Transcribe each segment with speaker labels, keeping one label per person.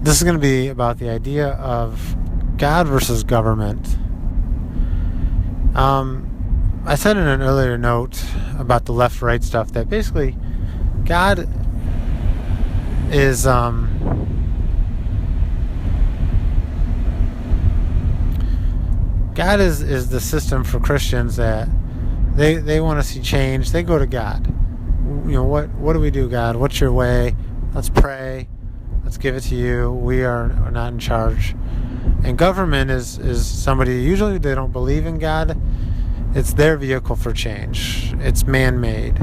Speaker 1: This is going to be about the idea of God versus government. I said in an earlier note about the left-right stuff that basically God is God is the system for Christians that they want to see change. They go to God. What do we do, God? What's your way? Let's pray. Let's give it to you. We are not in charge. And government is somebody, usually they don't believe in God. It's their vehicle for change. It's man-made.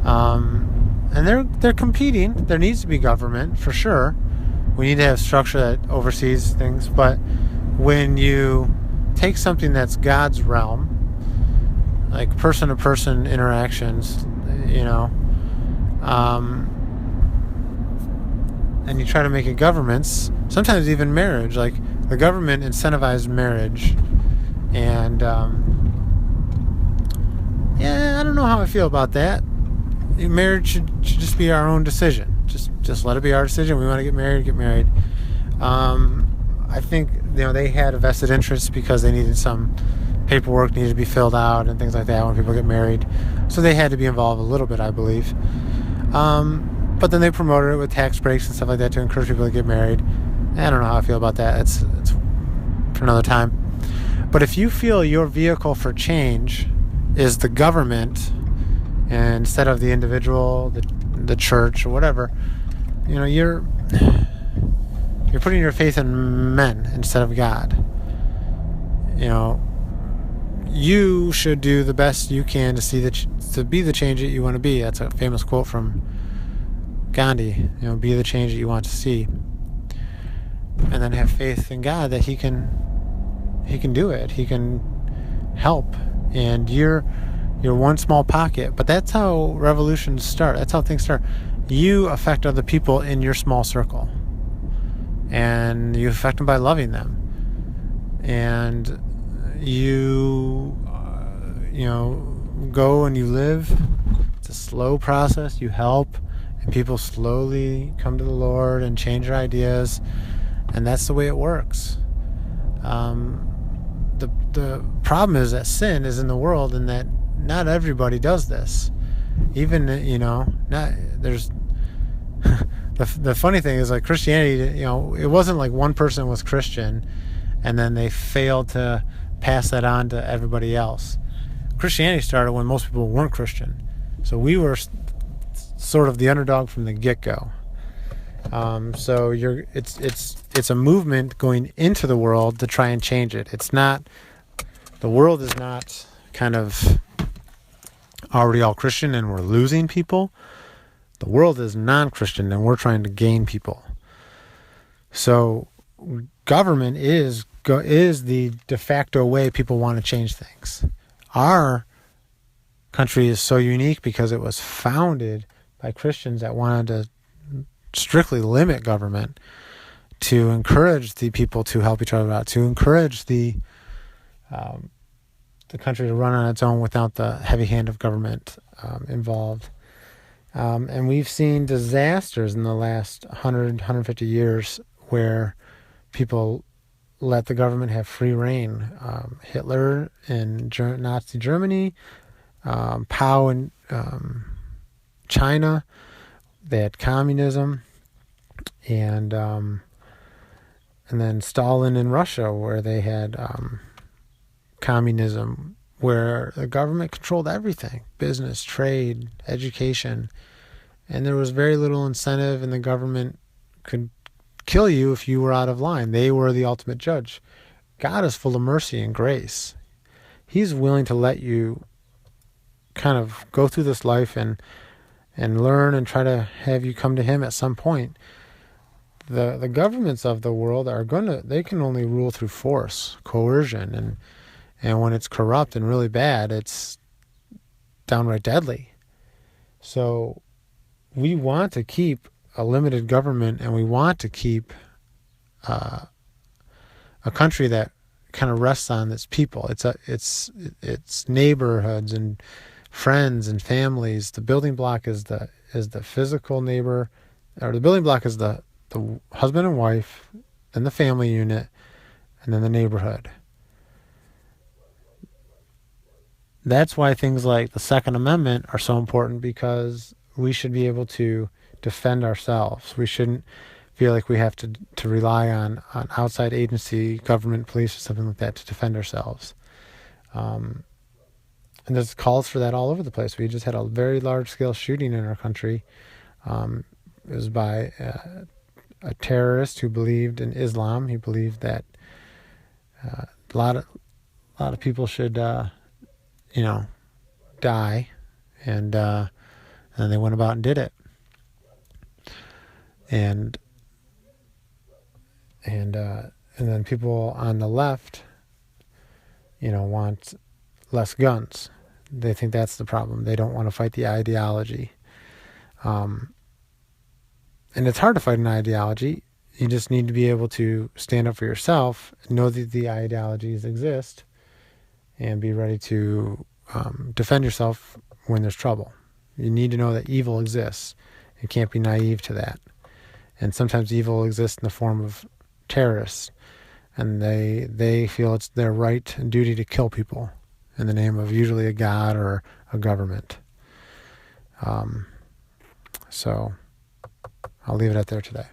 Speaker 1: And they're competing. There needs to be government, for sure. We need to have structure that oversees things. But when you take something that's God's realm, like person-to-person interactions, and you try to make it governments, sometimes even marriage, like the government incentivized marriage. And I don't know how I feel about that. Marriage should just be our own decision. Just let it be our decision. We want to get married. I think they had a vested interest because they needed some paperwork needed to be filled out and things like that when people get married. So they had to be involved a little bit, I believe. But then they promoted it with tax breaks and stuff like that to encourage people to get married. I don't know how I feel about that. It's for another time. But if you feel your vehicle for change is the government instead of the individual, the church, or whatever, you're putting your faith in men instead of God. You should do the best you can to be the change that you want to be. That's a famous quote from Gandhi. Be the change that you want to see, and then have faith in God that He can do it. He can help, and you're one small pocket. But that's how revolutions start. That's how things start. You affect other people in your small circle, and you affect them by loving them, and you go and you live. It's a slow process. You help, and people slowly come to the Lord and change their ideas, and that's the way it works. The problem is that sin is in the world, and that not everybody does this. Even not there's the funny thing is, like, Christianity, it wasn't like one person was Christian and then they failed to pass that on to everybody else. Christianity started when most people weren't Christian, so we were sort of the underdog from the get-go. So it's a movement going into the world to try and change it. The world is not kind of already all Christian and we're losing people. The world is non-Christian and we're trying to gain people. So government is the de facto way people want to change things. Our country is so unique because it was founded by Christians that wanted to strictly limit government to encourage the people to help each other out, to encourage the country to run on its own without the heavy hand of government involved. And we've seen disasters in the last 150 years where people let the government have free reign. Hitler in Nazi Germany, Mao in China, they had communism, and then Stalin in Russia, where they had communism, where the government controlled everything: business, trade, education, and there was very little incentive, and the government could kill you if you were out of line. They were the ultimate judge. God is full of mercy and grace. He's willing to let you kind of go through this life and learn and try to have you come to Him at some point. The governments of the world they can only rule through force, coercion, and when it's corrupt and really bad, it's downright deadly. So we want to keep a limited government, and we want to keep a country that kind of rests on its people. It's neighborhoods and friends and families. The building block is the physical neighbor, or the building block is the the husband and wife, then the family unit, and then the neighborhood. That's why things like the Second Amendment are so important, because we should be able to defend ourselves. We shouldn't feel like we have to rely on outside agency, government, police, or something like that to defend ourselves. And there's calls for that all over the place. We just had a very large-scale shooting in our country. It was by a terrorist who believed in Islam. He believed that a lot of people should, die, and then they went about and did it. And then people on the left, want less guns. They think that's the problem. They don't want to fight the ideology. And it's hard to fight an ideology. You just need to be able to stand up for yourself, know that the ideologies exist, and be ready to defend yourself when there's trouble. You need to know that evil exists and can't be naive to that. And sometimes evil exists in the form of terrorists, and they feel it's their right and duty to kill people in the name of usually a god or a government. So I'll leave it at there today.